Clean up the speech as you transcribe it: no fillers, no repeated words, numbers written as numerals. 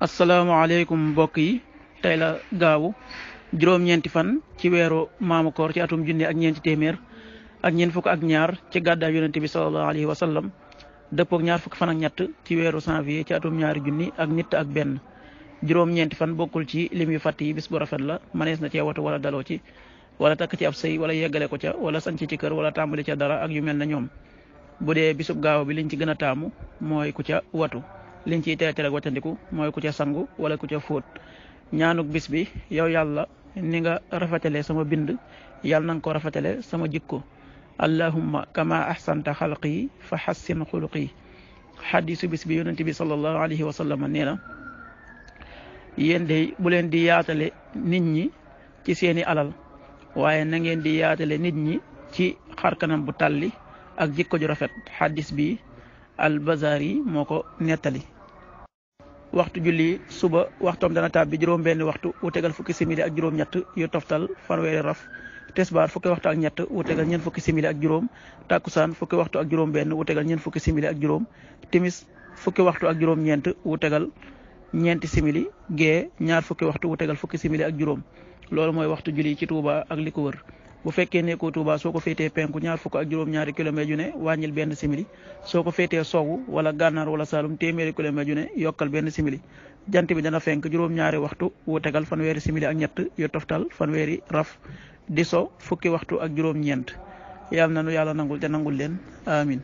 asalaamaaleykum mbokk yi tey la gaawu juróom-ñeenti fan ci weeru maamu koor ci atum junne ak ñeenti téeméer ak ñeent fukk ak ñaar ci gàddaay yonente bi sallallahu alayhi wa sallam dëppook ñaar fukki fan ak ñett ci weeru janvier ci atum ñaari junni ak nit ak benn juróom-ñeenti fan bokkul ci lim yu fàtt yi bis bu rafet la manees na cee watu wala daloo ci wala takk ci ab sëy wala yeggale ko ca wala sanc ci kër wala tàmbali ca dara ak yu mel na ñoom bu dee bisub gaaw bi liñ ci gën a taamu mooy ku ca watu liñ ciy tere watandiku mooy ku ca sangu wala ku ca fóot ñaanuk bis bi yow yàlla ni nga rafetale sama bind yàlla na nga ko rafetale sama jikko allahumma kama ahsanta xalqi fa xassin xuluqi xadisu bis bi yonente bi sallallahu alayhi wa sallam nee na yéen de bu leen di yaatale nit ñi ci seeni alal waaye na ngeen di yaatale nit ñi ci xarkanam bu tàlli ak jikko ju rafet xadis bi al-Bazari moo ko nettali. waxtu julli suba waxtoom dana tàbbi juróom-benn waxtu wu tegal fukki simili ak juróom-ñett yu toftal fanweeri raf tisbaar fukki waxtu ak ñett wu tegal ñeent fukki simili ak juróom takkusaan fukki waxtu ak juróom-benn wu tegal ñeent fukki simili ak juróom timis fukki waxtu ak juróom-ñeent wu tegal ñeenti simili gee ñaar fukki waxtu wu tegal fukki simili ak juróom loolu mooy waxtu julli ci Touba ak li ko wër. bu fekkee nekkoo Touba soo ko féetee penku ñaar fukk ak juróom-ñaari kilomètres yu ne wàññil benn simili soo ko féetee sowwu wala gànnaar wala Saalum téeméeri kilomètres yu ne yokkal benn simili jant bi dana fenk juróom-ñaari waxtu wu tegal fanweeri simili ak ñett yu toftal fanweeri raf di so fukki waxtu ak juróom-ñeent yàlla na nu yàlla nangul te nangul leen amin